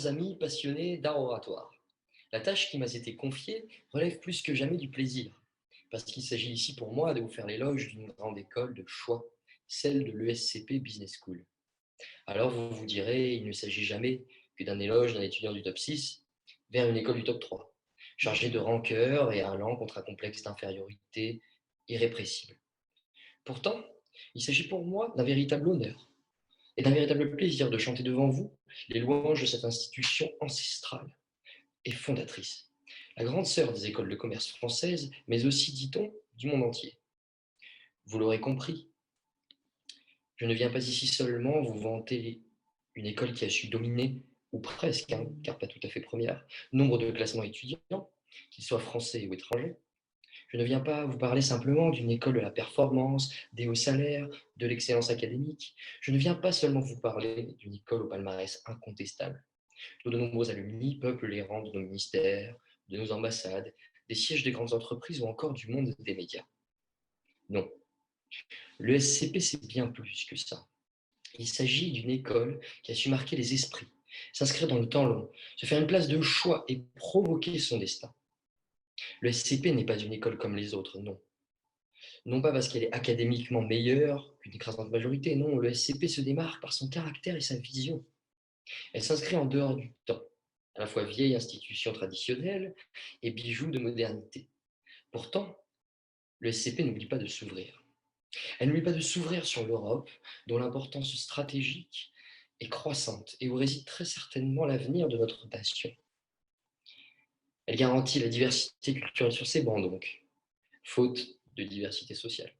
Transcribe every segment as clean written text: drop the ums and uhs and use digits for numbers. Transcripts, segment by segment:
amis passionnés d'art oratoire. La tâche qui m'a été confiée relève plus que jamais du plaisir, parce qu'il s'agit ici pour moi de vous faire l'éloge d'une grande école de choix, celle de l'ESCP Business School. Alors vous vous direz, il ne s'agit jamais que d'un éloge d'un étudiant du top 6 vers une école du top 3, chargée de rancœur et allant contre un complexe d'infériorité irrépressible. Pourtant, il s'agit pour moi d'un véritable honneur et d'un véritable plaisir de chanter devant vous les louanges de cette institution ancestrale et fondatrice, la grande sœur des écoles de commerce françaises, mais aussi, dit-on, du monde entier. Vous l'aurez compris, je ne viens pas ici seulement vous vanter une école qui a su dominer, ou presque, car pas tout à fait première, nombre de classements étudiants, qu'ils soient français ou étrangers. Je ne viens pas vous parler simplement d'une école de la performance, des hauts salaires, de l'excellence académique. Je ne viens pas seulement vous parler d'une école au palmarès incontestable, dont de nombreux alumni peuplent les rangs de nos ministères, de nos ambassades, des sièges de grandes entreprises ou encore du monde des médias. Non, le SCP, c'est bien plus que ça. Il s'agit d'une école qui a su marquer les esprits, s'inscrire dans le temps long, se faire une place de choix et provoquer son destin. Le SCP n'est pas une école comme les autres, non. Non pas parce qu'elle est académiquement meilleure qu'une écrasante majorité, non, le SCP se démarque par son caractère et sa vision. Elle s'inscrit en dehors du temps, à la fois vieille institution traditionnelle et bijou de modernité. Pourtant, le SCP n'oublie pas de s'ouvrir. Elle n'oublie pas de s'ouvrir sur l'Europe, dont l'importance stratégique est croissante et où réside très certainement l'avenir de notre nation. Elle garantit la diversité culturelle sur ses bancs, donc, faute de diversité sociale.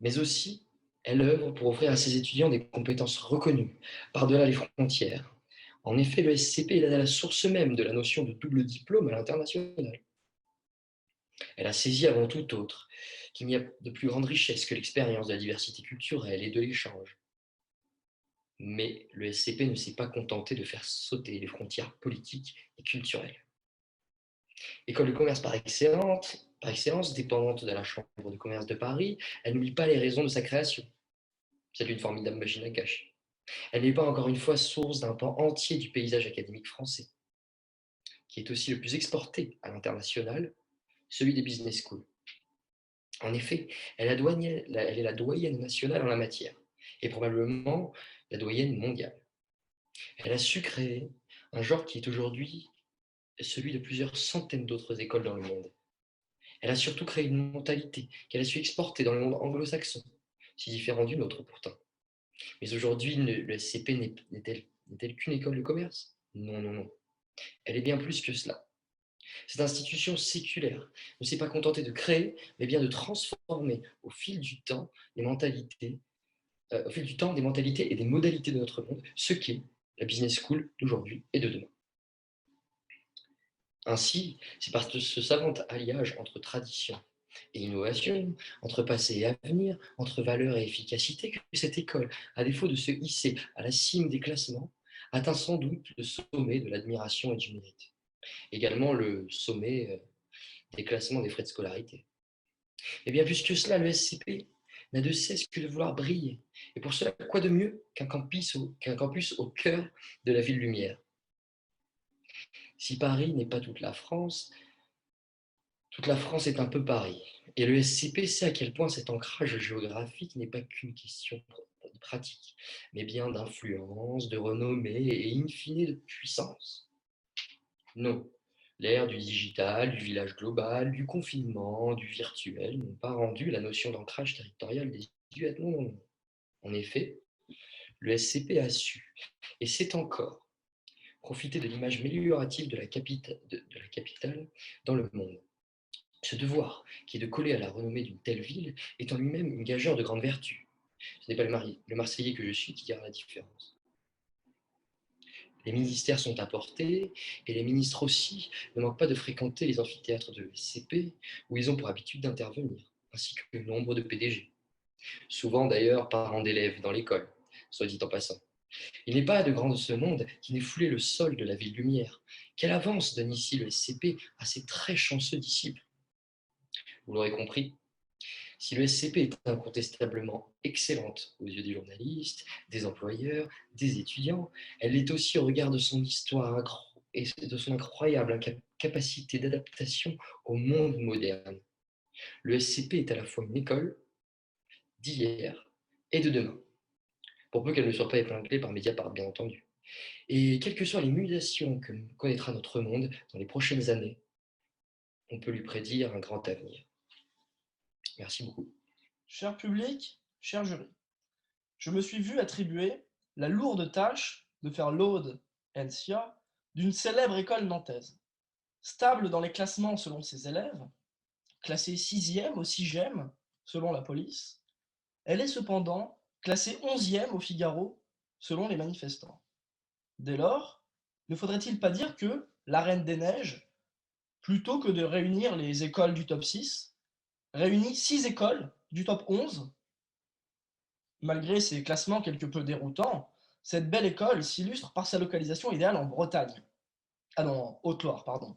Mais aussi, elle œuvre pour offrir à ses étudiants des compétences reconnues par-delà les frontières. En effet, le SCP est à la source même de la notion de double diplôme à l'international. Elle a saisi avant tout autre qu'il n'y a de plus grande richesse que l'expérience de la diversité culturelle et de l'échange. Mais le SCP ne s'est pas contenté de faire sauter les frontières politiques et culturelles. École de commerce par excellence, dépendante de la Chambre de commerce de Paris, elle n'oublie pas les raisons de sa création. C'est une formidable machine à cash. Elle n'est pas encore une fois source d'un pan entier du paysage académique français, qui est aussi le plus exporté à l'international, celui des business schools. En effet, elle est la doyenne nationale en la matière, et probablement la doyenne mondiale. Elle a su créer un genre qui est aujourd'hui celui de plusieurs centaines d'autres écoles dans le monde. Elle a surtout créé une mentalité qu'elle a su exporter dans le monde anglo-saxon, si différent d'une autre pourtant. Mais aujourd'hui, le SCP n'est-elle qu'une école de commerce? Non, non, non. Elle est bien plus que cela. Cette institution séculaire ne s'est pas contentée de créer, mais bien de transformer au fil du temps des mentalités et des modalités de notre monde, ce qu'est la business school d'aujourd'hui et de demain. Ainsi, c'est par ce savant alliage entre tradition et innovation, entre passé et avenir, entre valeur et efficacité, que cette école, à défaut de se hisser à la cime des classements, atteint sans doute le sommet de l'admiration et du mérite. Également le sommet des classements des frais de scolarité. Et bien plus que cela, le SCP n'a de cesse que de vouloir briller. Et pour cela, quoi de mieux qu'un campus au cœur de la ville lumière? Si Paris n'est pas toute la France est un peu Paris. Et le SCP sait à quel point cet ancrage géographique n'est pas qu'une question de pratique, mais bien d'influence, de renommée et in fine de puissance. Non, l'ère du digital, du village global, du confinement, du virtuel n'ont pas rendu la notion d'ancrage territorial désuète. Non, non, non. En effet, le SCP a su, et sait encore, profiter de l'image améliorative de la capitale dans le monde. Ce devoir, qui est de coller à la renommée d'une telle ville, est en lui-même une gageure de grande vertu. Ce n'est pas le Marseillais que je suis qui dira la différence. Les ministères sont apportés, et les ministres aussi ne manquent pas de fréquenter les amphithéâtres de l'SCP, où ils ont pour habitude d'intervenir, ainsi que nombre de PDG. Souvent d'ailleurs parents d'élèves dans l'école, soit dit en passant. Il n'est pas de grand de ce monde qui n'ait foulé le sol de la ville lumière. Quelle avance donne ici le SCP à ses très chanceux disciples? Vous l'aurez compris, Si le SCP est incontestablement excellente aux yeux des journalistes, des employeurs, des étudiants, elle l'est aussi au regard de son histoire et de son incroyable capacité d'adaptation au monde moderne. Le SCP est à la fois une école d'hier et de demain, pour peu qu'elle ne soit pas épinglée par Mediapart, bien entendu. Et quelles que soient les mutations que connaîtra notre monde dans les prochaines années, on peut lui prédire un grand avenir. Merci beaucoup. Cher public, cher jury, je me suis vu attribuer la lourde tâche de faire l'audencia d'une célèbre école nantaise. Stable dans les classements selon ses élèves, classée 6e au 6e selon la police, elle est cependant classée 11e au Figaro selon les manifestants. Dès lors, ne faudrait-il pas dire que la Reine des Neiges, plutôt que de réunir les écoles du top 6, réunit 6 écoles du top 11? Malgré ses classements quelque peu déroutants, cette belle école s'illustre par sa localisation idéale en Bretagne. Ah non, en Haute-Loire, pardon.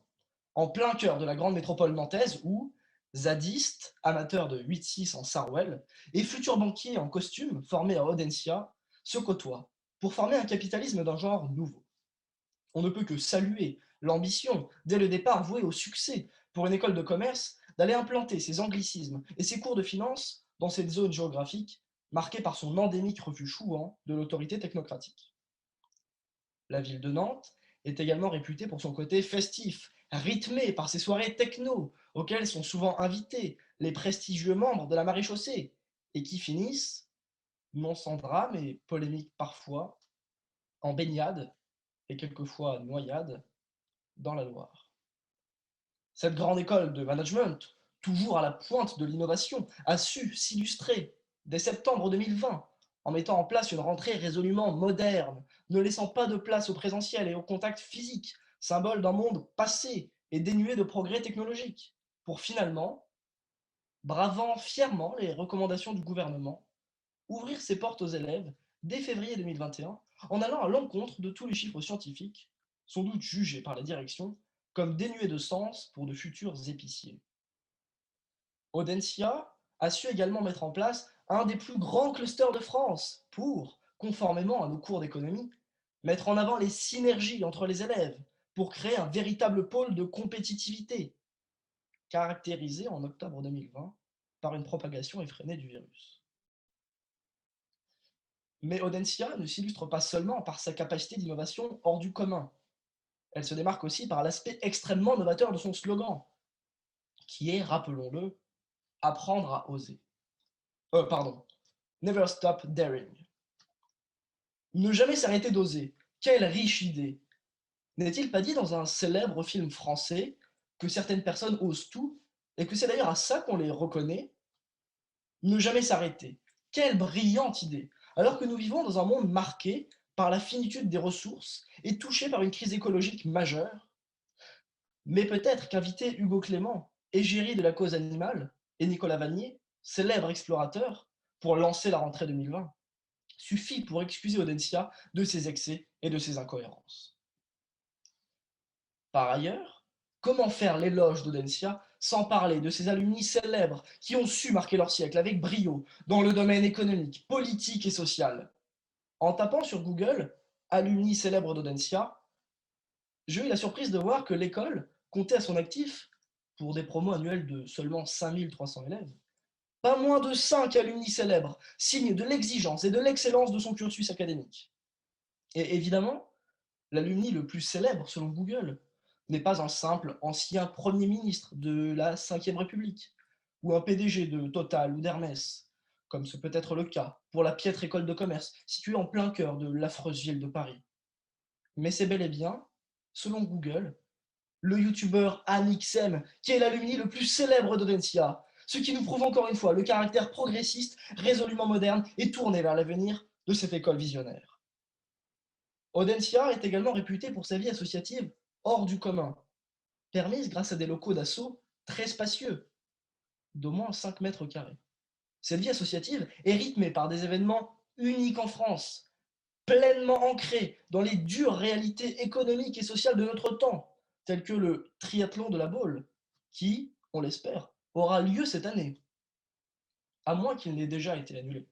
En plein cœur de la grande métropole nantaise où zadistes, amateurs de 8-6 en Sarwell, et futurs banquiers en costume formés à Audencia se côtoient pour former un capitalisme d'un genre nouveau. On ne peut que saluer l'ambition, dès le départ vouée au succès, pour une école de commerce, d'aller implanter ses anglicismes et ses cours de finance dans cette zone géographique marquée par son endémique refus chouan de l'autorité technocratique. La ville de Nantes est également réputée pour son côté festif, rythmé par ses soirées techno, auxquelles sont souvent invités les prestigieux membres de la maréchaussée, et qui finissent, non sans drame et polémique parfois, en baignade et quelquefois noyade dans la Loire. Cette grande école de management, toujours à la pointe de l'innovation, a su s'illustrer dès septembre 2020 en mettant en place une rentrée résolument moderne, ne laissant pas de place au présentiel et au contact physique, symbole d'un monde passé et dénué de progrès technologiques, pour finalement, bravant fièrement les recommandations du gouvernement, ouvrir ses portes aux élèves dès février 2021 en allant à l'encontre de tous les chiffres scientifiques, sans doute jugés par la direction comme dénués de sens pour de futurs épiciers. Audencia a su également mettre en place un des plus grands clusters de France pour, conformément à nos cours d'économie, mettre en avant les synergies entre les élèves pour créer un véritable pôle de compétitivité, caractérisé en octobre 2020 par une propagation effrénée du virus. Mais Audencia ne s'illustre pas seulement par sa capacité d'innovation hors du commun. Elle se démarque aussi par l'aspect extrêmement novateur de son slogan, qui est, rappelons-le, apprendre à oser. Pardon, Never stop daring. Ne jamais s'arrêter d'oser. Quelle riche idée! N'est-il pas dit dans un célèbre film français que certaines personnes osent tout et que c'est d'ailleurs à ça qu'on les reconnaît? Ne jamais s'arrêter. Quelle brillante idée! Alors que nous vivons dans un monde marqué par la finitude des ressources et touché par une crise écologique majeure, mais peut-être qu'inviter Hugo Clément, égérie de la cause animale, et Nicolas Vanier, célèbre explorateur, pour lancer la rentrée 2020, suffit pour excuser Audencia de ses excès et de ses incohérences. Par ailleurs, comment faire l'éloge d'Audencia sans parler de ses alumni célèbres qui ont su marquer leur siècle avec brio dans le domaine économique, politique et social? En tapant sur Google alumni célèbres d'Audencia, j'ai eu la surprise de voir que l'école comptait à son actif, pour des promos annuels de seulement 5300 élèves, pas moins de 5 alumni célèbres, signe de l'exigence et de l'excellence de son cursus académique. Et évidemment, l'alumni le plus célèbre selon Google n'est pas un simple ancien Premier ministre de la Ve République, ou un PDG de Total ou d'Hermès, comme ce peut être le cas pour la piètre école de commerce située en plein cœur de l'affreuse ville de Paris. Mais c'est bel et bien, selon Google, le youtubeur AnXM, qui est l'alumni le plus célèbre d'Audencia, ce qui nous prouve encore une fois le caractère progressiste, résolument moderne et tourné vers l'avenir de cette école visionnaire. Audencia est également réputée pour sa vie associative hors du commun, permise grâce à des locaux d'assaut très spacieux, d'au moins 5 mètres carrés. Cette vie associative est rythmée par des événements uniques en France, pleinement ancrés dans les dures réalités économiques et sociales de notre temps, tels que le triathlon de la Baule, qui, on l'espère, aura lieu cette année. à moins qu'il n'ait déjà été annulé.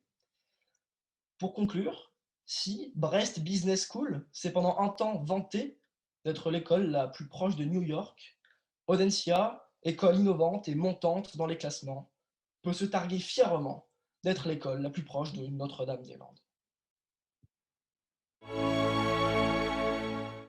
Pour conclure, si Brest Business School s'est pendant un temps vanté d'être l'école la plus proche de New York, Audencia, école innovante et montante dans les classements, peut se targuer fièrement d'être l'école la plus proche de Notre-Dame-des-Landes.